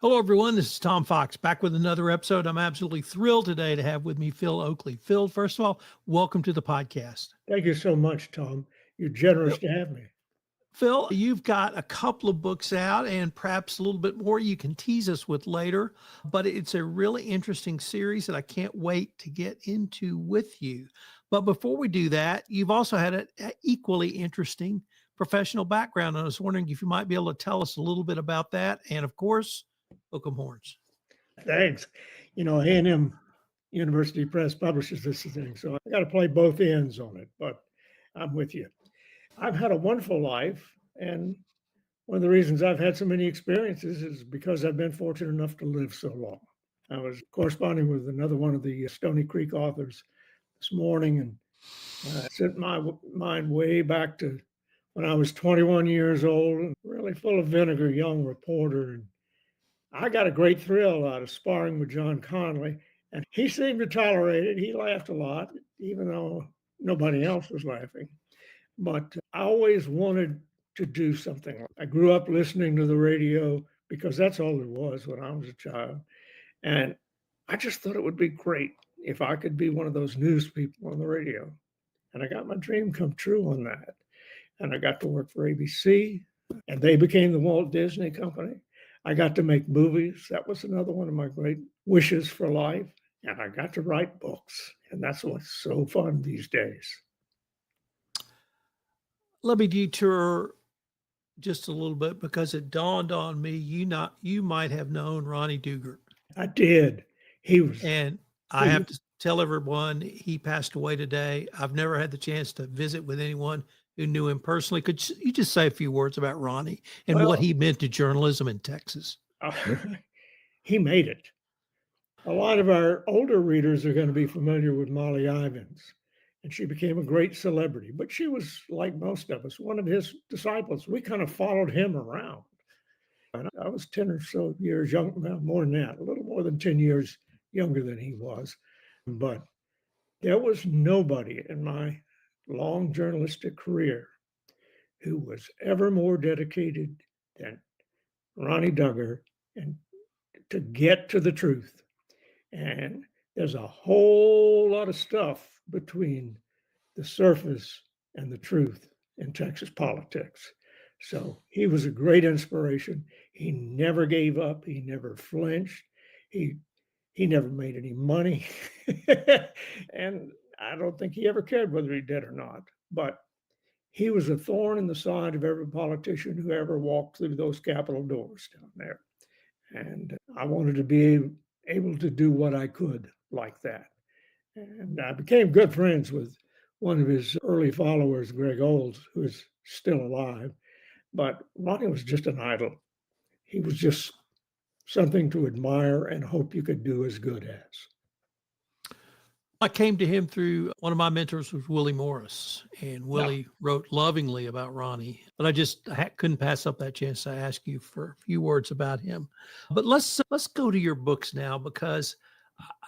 Hello, everyone. This is Tom Fox back with another episode. I'm absolutely thrilled today to have with me Phil Oakley. Phil, first of all, welcome to the podcast. Thank you so much, Tom. You're generous Phil, to have me. Phil, you've got a couple of books out and perhaps a little bit more you can tease us with later, but it's a really interesting series that I can't wait to get into with you. But before we do that, you've also had an equally interesting professional background. And I was wondering if you might be able to tell us a little bit about that. And of course, Hook 'em Horns. Thanks. A&M University Press publishes this thing, so I got to play both ends on it, but I'm with you. I've had a wonderful life, and one of the reasons I've had so many experiences is because I've been fortunate enough to live so long. I was corresponding with another one of the Stoney Creek authors this morning, and I sent my mind way back to when I was 21 years old and really full of vinegar, young reporter. And I got a great thrill out of sparring with John Conley, and he seemed to tolerate it. He laughed a lot, even though nobody else was laughing. But I always wanted to do something. I grew up listening to the radio because that's all there was when I was a child. And I just thought it would be great if I could be one of those news people on the radio. And I got my dream come true on that. And I got to work for ABC, and they became the Walt Disney Company. I got to make movies. That was another one of my great wishes for life. And I got to write books. And that's what's so fun these days. Let me detour just a little bit because it dawned on me you might have known Ronnie Dugert. I did. And I have to tell everyone he passed away today. I've never had the chance to visit with anyone who knew him personally. Could you just say a few words about Ronnie and what he meant to journalism in Texas? He made it. A lot of our older readers are going to be familiar with Molly Ivins, and she became a great celebrity. But she was, like most of us, one of his disciples. We kind of followed him around. And I was 10 or so years young, well, more than that, a little more than 10 years younger than he was. But there was nobody in my long journalistic career who was ever more dedicated than Ronnie Dugger and to get to the truth. And there's a whole lot of stuff between the surface and the truth in Texas politics. So he was a great inspiration. He never gave up. He never flinched. He never made any money. And I don't think he ever cared whether he did or not. But he was a thorn in the side of every politician who ever walked through those Capitol doors down there. And I wanted to be able to do what I could like that. And I became good friends with one of his early followers, Greg Olds, who is still alive. But Ronnie was just an idol. He was just something to admire and hope you could do as good as. I came to him through one of my mentors was Willie Morris, and Willie wrote lovingly about Ronnie. But I couldn't pass up that chance to ask you for a few words about him. But let's go to your books now, because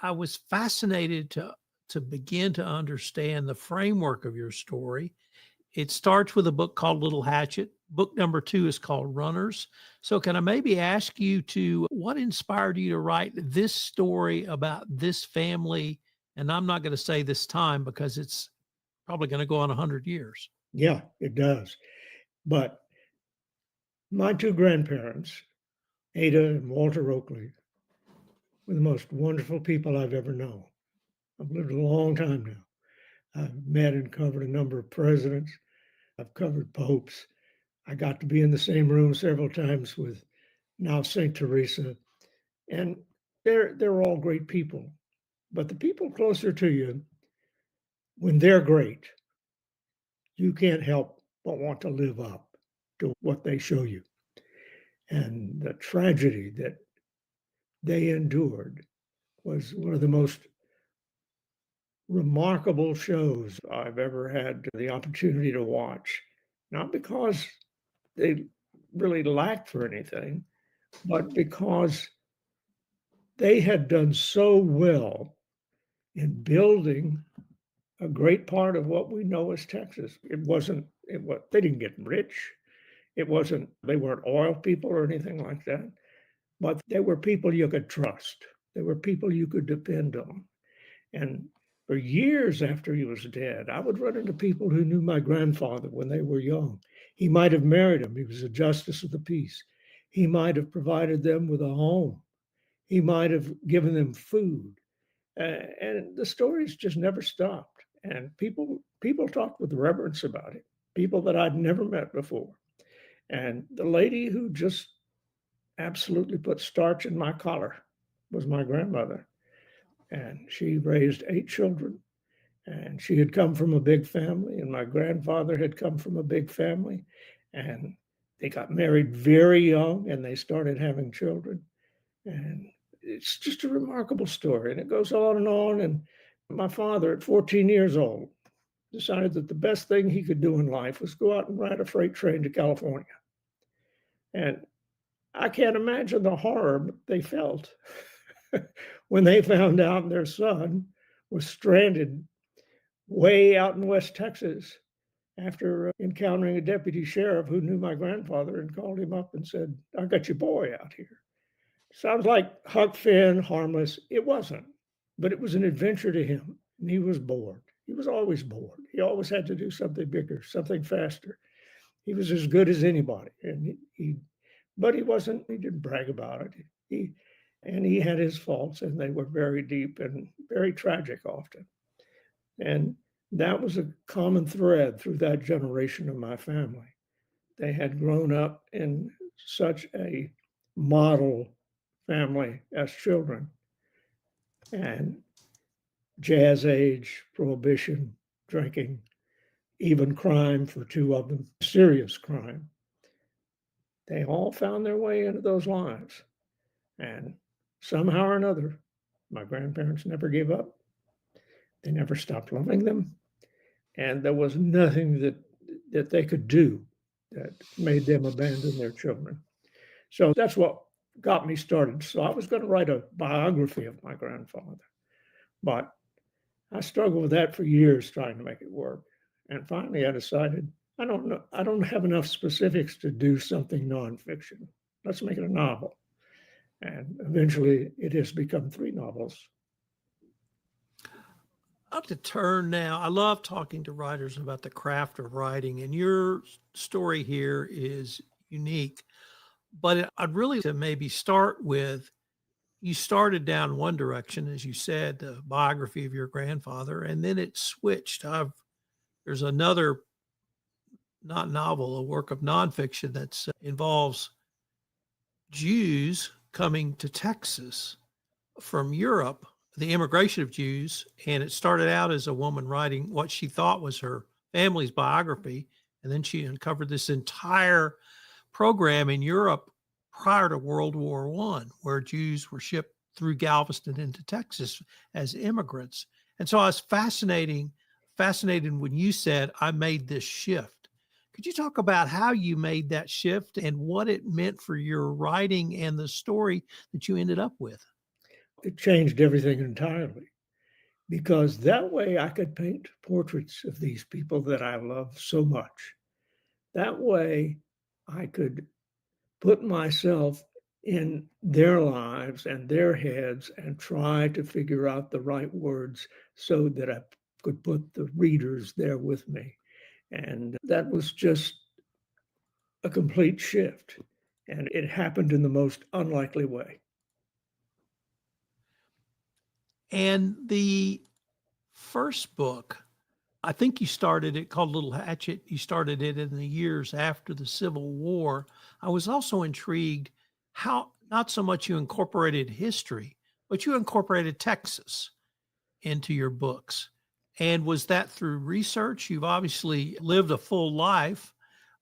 I was fascinated to begin to understand the framework of your story. It starts with a book called Little Hatchet. Book number 2 is called Runners. So can I maybe ask you what inspired you to write this story about this family? And I'm not going to say this time because it's probably going to go on 100 years. Yeah, it does. But my 2 grandparents, Ada and Walter Oakley, were the most wonderful people I've ever known. I've lived a long time now. I've met and covered a number of presidents. I've covered popes. I got to be in the same room several times with now St. Teresa. And they're all great people. But the people closer to you, when they're great, you can't help but want to live up to what they show you. And the tragedy that they endured was one of the most remarkable shows I've ever had the opportunity to watch. Not because they really lacked for anything, but because they had done so well in building a great part of what we know as Texas. They didn't get rich. They weren't oil people or anything like that. but they were people you could trust. They were people you could depend on. And for years after he was dead, I would run into people who knew my grandfather when they were young. He might have married him. He was a justice of the peace. He might have provided them with a home. He might have given them food. And the stories just never stopped. And people talked with reverence about it, people that I'd never met before. And the lady who just absolutely put starch in my collar was my grandmother. And she raised 8 children. And she had come from a big family, and my grandfather had come from a big family. And they got married very young and they started having children. And it's just a remarkable story. And it goes on and on. And my father, at 14 years old, decided that the best thing he could do in life was go out and ride a freight train to California. And I can't imagine the horror they felt when they found out their son was stranded way out in West Texas after encountering a deputy sheriff who knew my grandfather and called him up and said, "I got your boy out here." Sounds like Huck Finn, harmless. It wasn't, but it was an adventure to him. And he was bored. He was always bored. He always had to do something bigger, something faster. He was as good as anybody. And but he wasn't, he didn't brag about it. And he had his faults, and they were very deep and very tragic often. And that was a common thread through that generation of my family. They had grown up in such a model family as children. And jazz age, prohibition, drinking, even crime for 2 of them, serious crime. They all found their way into those lives. And somehow or another, my grandparents never gave up. They never stopped loving them. And there was nothing that they could do that made them abandon their children. So that's what got me started. So I was going to write a biography of my grandfather, but I struggled with that for years trying to make it work. And finally I decided, I don't know, I don't have enough specifics to do something nonfiction. Let's make it a novel. And eventually it has become 3 novels. I'd like to turn now. I love talking to writers about the craft of writing, and your story here is unique. But I'd really to maybe start with, you started down one direction, as you said, the biography of your grandfather, and then it switched. There's another, not novel, a work of nonfiction that involves Jews coming to Texas from Europe, the immigration of Jews. And it started out as a woman writing what she thought was her family's biography. And then she uncovered this entire program in Europe prior to World War I, where Jews were shipped through Galveston into Texas as immigrants. And so I was fascinated when you said, I made this shift. Could you talk about how you made that shift and what it meant for your writing and the story that you ended up with? It changed everything entirely because that way I could paint portraits of these people that I love so much. That way I could put myself in their lives and their heads and try to figure out the right words so that I could put the readers there with me. And that was just a complete shift. And it happened in the most unlikely way. And the first book, I think you started it called Little Hatchet. You started it in the years after the Civil War. I was also intrigued how not so much you incorporated history, but you incorporated Texas into your books. And was that through research? You've obviously lived a full life,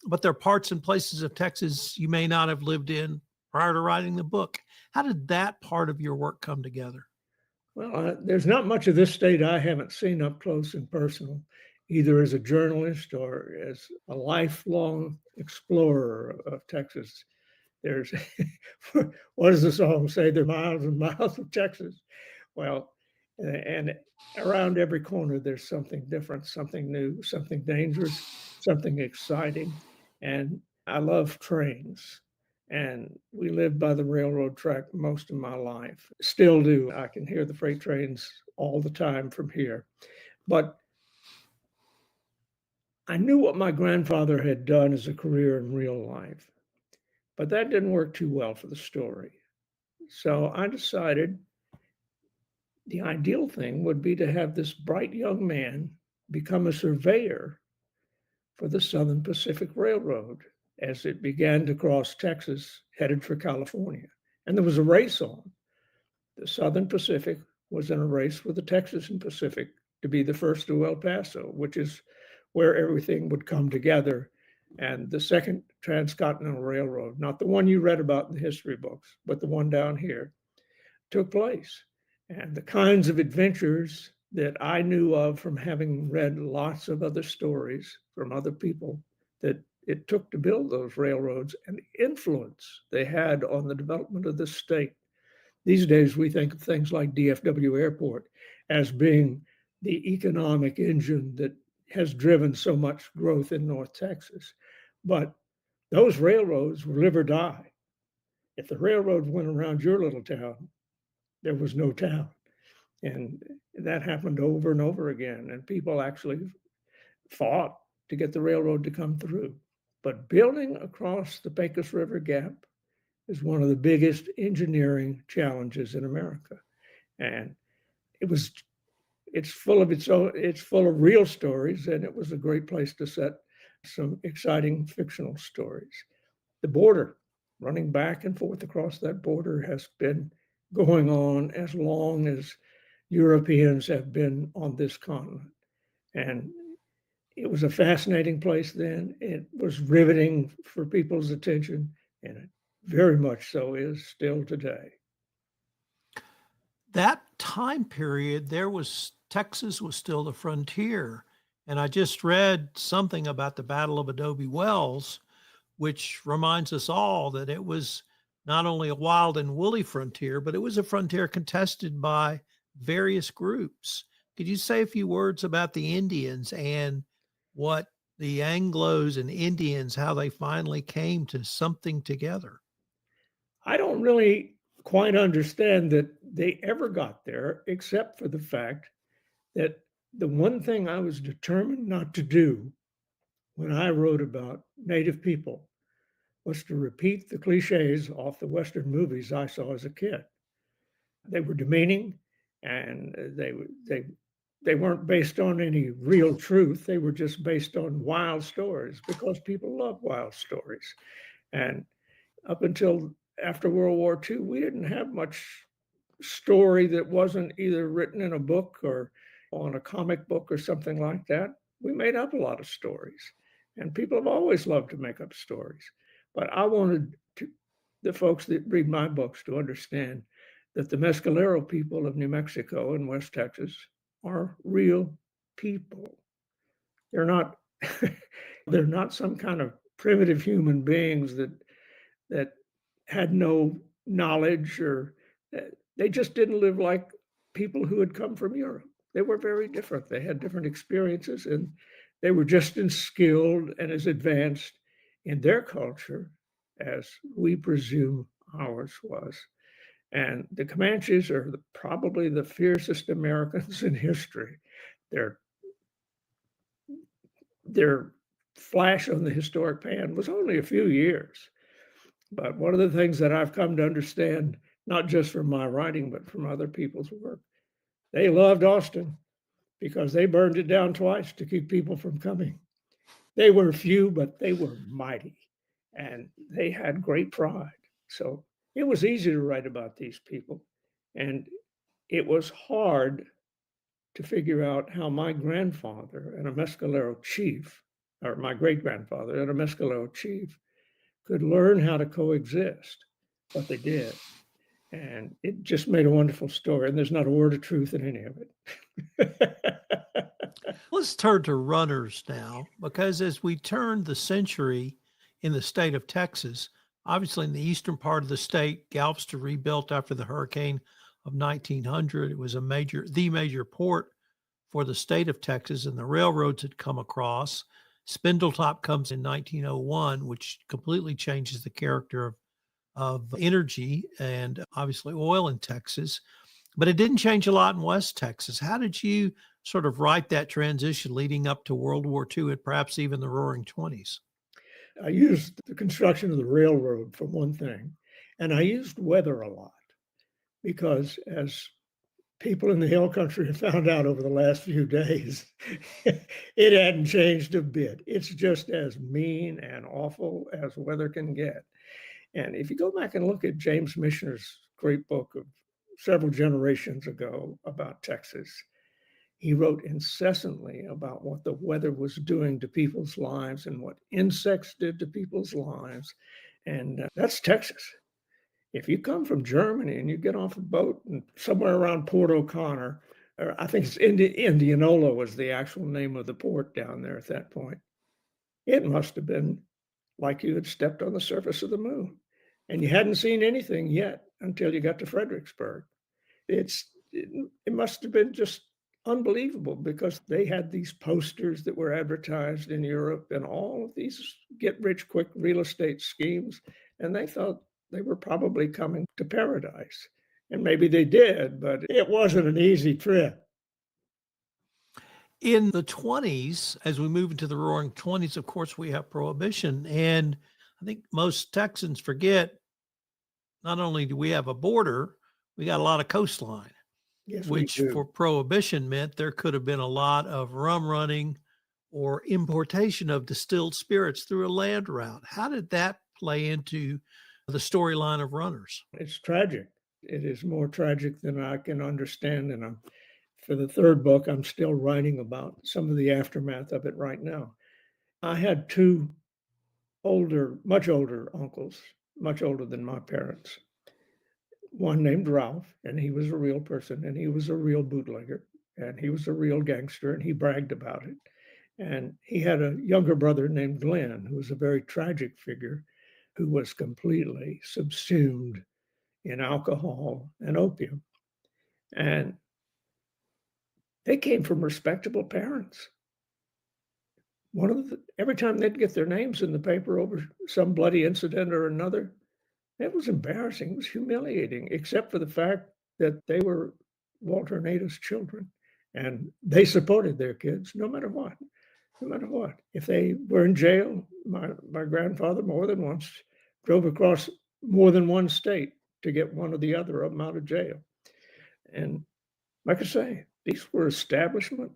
but there are parts and places of Texas you may not have lived in prior to writing the book. How did that part of your work come together? Well, there's not much of this state I haven't seen up close and personal, either as a journalist or as a lifelong explorer of Texas. There's, what does the song say? There are miles and miles of Texas. Well, and around every corner, there's something different, something new, something dangerous, something exciting. And I love trains. And we lived by the railroad track most of my life. Still do. I can hear the freight trains all the time from here. But I knew what my grandfather had done as a career in real life, but that didn't work too well for the story. So I decided the ideal thing would be to have this bright young man become a surveyor for the Southern Pacific Railroad as it began to cross Texas, headed for California. And there was a race on. The Southern Pacific was in a race with the Texas and Pacific to be the first to El Paso, which is where everything would come together. And the second transcontinental railroad, not the one you read about in the history books, but the one down here, took place. And the kinds of adventures that I knew of from having read lots of other stories from other people that it took to build those railroads and the influence they had on the development of the state. These days, we think of things like DFW Airport as being the economic engine that has driven so much growth in North Texas. But those railroads were live or die. If the railroad went around your little town, there was no town. And that happened over and over again. And people actually fought to get the railroad to come through. But building across the Pecos River Gap is one of the biggest engineering challenges in America. And it's full of real stories, and it was a great place to set some exciting fictional stories. The border, running back and forth across that border, has been going on as long as Europeans have been on this continent. And it was a fascinating place then. It was riveting for people's attention, and it very much so is still today. That time period, Texas was still the frontier. And I just read something about the Battle of Adobe Wells, which reminds us all that it was not only a wild and woolly frontier, but it was a frontier contested by various groups. Could you say a few words about the Indians and what the Anglos and Indians, how they finally came to something together? I don't really quite understand that they ever got there, except for the fact that the one thing I was determined not to do when I wrote about Native people was to repeat the cliches off the Western movies I saw as a kid. They were demeaning, and they weren't based on any real truth. They were just based on wild stories because people love wild stories. And up until after World War II, we didn't have much story that wasn't either written in a book or on a comic book or something like that. We made up a lot of stories, and people have always loved to make up stories. But I wanted the folks that read my books to understand that the Mescalero people of New Mexico and West Texas are real people. They're not they're not some kind of primitive human beings that had no knowledge, or they just didn't live like people who had come from Europe. They were very different. They had different experiences, and they were just as skilled and as advanced in their culture as we presume ours was. And the Comanches are probably the fiercest Americans in history. Their flash on the historic pan was only a few years. But one of the things that I've come to understand, not just from my writing, but from other people's work, they loved Austin because they burned it down twice to keep people from coming. They were few, but they were mighty, and they had great pride. So it was easy to write about these people. And it was hard to figure out how my grandfather and a Mescalero chief, or my great grandfather and a Mescalero chief, could learn how to coexist, but they did. And it just made a wonderful story. And there's not a word of truth in any of it. Let's turn to runners now, because as we turn the century in the state of Texas, obviously in the eastern part of the state, Galveston rebuilt after the hurricane of 1900. It was the major port for the state of Texas, and the railroads had come across. Spindletop comes in 1901, which completely changes the character of of energy and obviously oil in Texas, but it didn't change a lot in West Texas. How did you sort of write that transition leading up to World War II and perhaps even the Roaring Twenties? I used the construction of the railroad for one thing, and I used weather a lot because as people in the hill country have found out over the last few days, it hadn't changed a bit. It's just as mean and awful as weather can get. And if you go back and look at James Michener's great book of several generations ago about Texas, he wrote incessantly about what the weather was doing to people's lives and what insects did to people's lives. And that's Texas. If you come from Germany and you get off a boat and somewhere around Port O'Connor, or I think it's Indianola was the actual name of the port down there at that point, it must have been like you had stepped on the surface of the moon. And you hadn't seen anything yet until you got to Fredericksburg. It must have been just unbelievable because they had these posters that were advertised in Europe and all of these get rich quick real estate schemes, and they thought they were probably coming to paradise. And maybe they did, but it wasn't an easy trip. In the 20s, as we move into the Roaring 20s, of course, we have Prohibition. And I think most Texans forget not only do we have a border, we got a lot of coastline, Yes, we which do. for Prohibition meant there could have been a lot of rum running or importation of distilled spirits through a land route. How did that play into the storyline of Runners? It's tragic. It is more tragic than I can understand. And for the third book, I'm still writing about some of the aftermath of it right now. I had two much older uncles, much older than my parents. One named Ralph, and he was a real person, and he was a real bootlegger, and he was a real gangster, and he bragged about it. And he had a younger brother named Glenn, who was a very tragic figure who was completely subsumed in alcohol and opium. And they came from respectable parents. Every time they'd get their names in the paper over some bloody incident or another, it was embarrassing. It was humiliating, except for the fact that they were Walter and Ada's children, and they supported their kids no matter what. No matter what. If they were in jail, my grandfather more than once drove across more than one state to get one or the other of them out of jail. And like I say, these were establishment,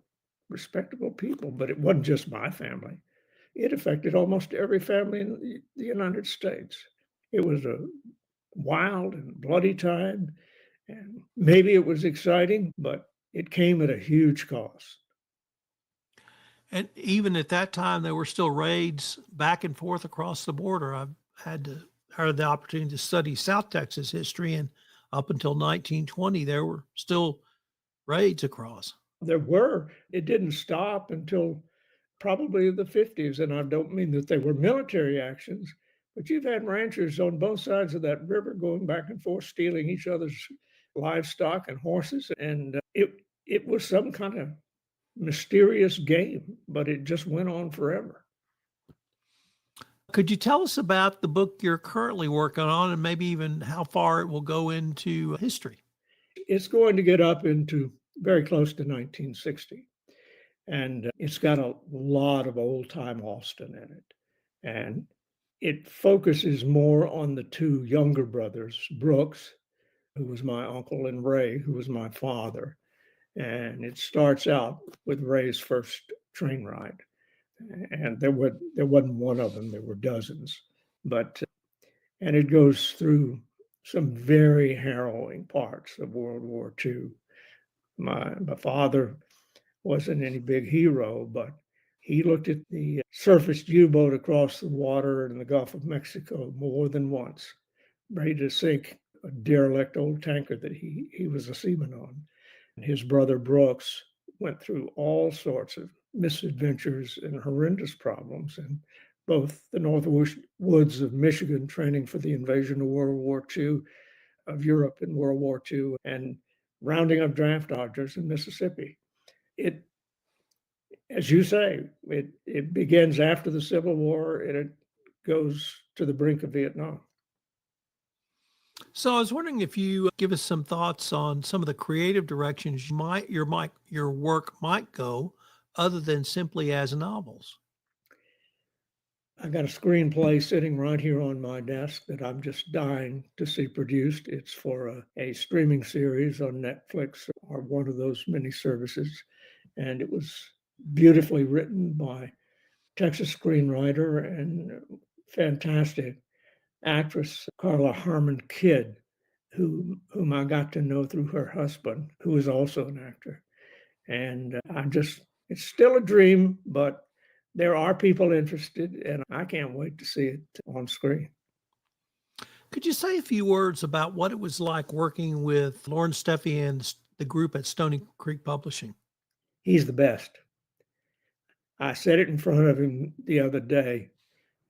respectable people, but it wasn't just my family. It affected almost every family in the United States. It was a wild and bloody time, and maybe it was exciting, but it came at a huge cost. And even at that time, there were still raids back and forth across the border. I've had the opportunity to study South Texas history, and up until 1920, there were still raids across. It didn't stop until probably the 50s, and I don't mean that they were military actions, but you've had ranchers on both sides of that river going back and forth, stealing each other's livestock and horses, and it was some kind of mysterious game, but it just went on forever. Could you tell us about the book you're currently working on and maybe even how far it will go into history? It's going to get up into very close to 1960, and it's got a lot of old time Austin in it. And it focuses more on the two younger brothers, Brooks, who was my uncle, and Ray, who was my father. And it starts out with Ray's first train ride. And there wasn't one of them, there were dozens. But and it goes through some very harrowing parts of World War II. My father wasn't any big hero, but he looked at the surfaced U-boat across the water in the Gulf of Mexico more than once, ready to sink a derelict old tanker that he was a seaman on. And his brother Brooks went through all sorts of misadventures and horrendous problems in both the northwest woods of Michigan, training for the invasion of World War II, of Europe in World War II, and rounding up draft dodgers in Mississippi. It, as you say, it begins after the Civil War and it goes to the brink of Vietnam. So I was wondering if you give us some thoughts on some of the creative directions your work might go other than simply as novels. I got a screenplay sitting right here on my desk that I'm just dying to see produced. It's for a streaming series on Netflix or one of those many services. And it was beautifully written by Texas screenwriter and fantastic actress Carla Harmon Kidd, whom I got to know through her husband, who is also an actor. And it's still a dream, but there are people interested, and I can't wait to see it on screen. Could you say a few words about what it was like working with Lauren Steffi and the group at Stoney Creek Publishing? He's the best. I said it in front of him the other day,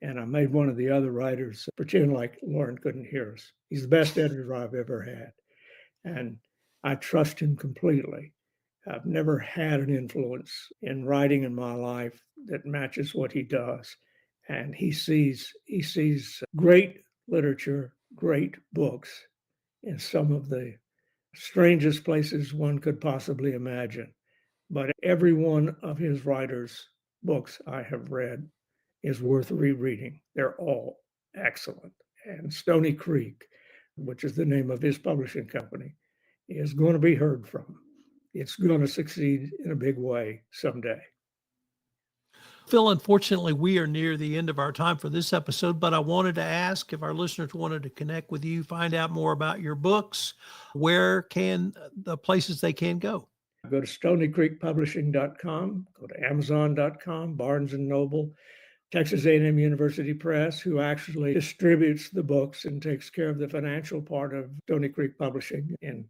and I made one of the other writers pretend like Lauren couldn't hear us. He's the best editor I've ever had, and I trust him completely. I've never had an influence in writing in my life that matches what he does. And he sees great literature, great books in some of the strangest places one could possibly imagine. But every one of his writers' books I have read is worth rereading. They're all excellent. And Stoney Creek, which is the name of his publishing company, is going to be heard from. It's going to succeed in a big way someday. Phil, unfortunately, we are near the end of our time for this episode, but I wanted to ask if our listeners wanted to connect with you, find out more about your books, where can the places they can go? Go to stoneycreekpublishing.com, go to amazon.com, Barnes and Noble, Texas A&M University Press, who actually distributes the books and takes care of the financial part of Stoney Creek Publishing, and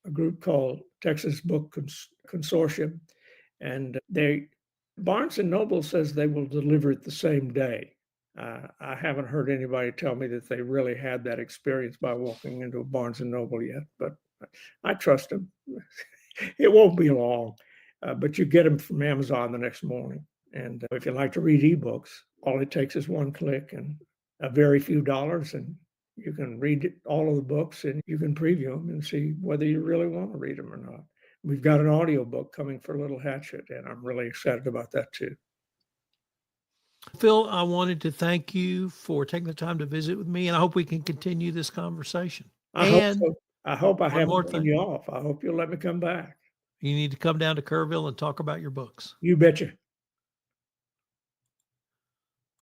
a group called Texas Book Consortium. And Barnes and Noble says they will deliver it the same day. I haven't heard anybody tell me that they really had that experience by walking into a Barnes and Noble yet, but I trust them. It won't be long, but you get them from Amazon the next morning. And if you like to read ebooks, all it takes is one click and a very few dollars, and you can read all of the books and you can preview them and see whether you really want to read them or not. We've got an audiobook coming for Little Hatchet, and I'm really excited about that too. Phil, I wanted to thank you for taking the time to visit with me, and I hope we can continue this conversation. I hope And so. I hope I one more haven't turned thing, you off. I hope you'll let me come back. you need to come down to Kerrville and talk about your books. You betcha.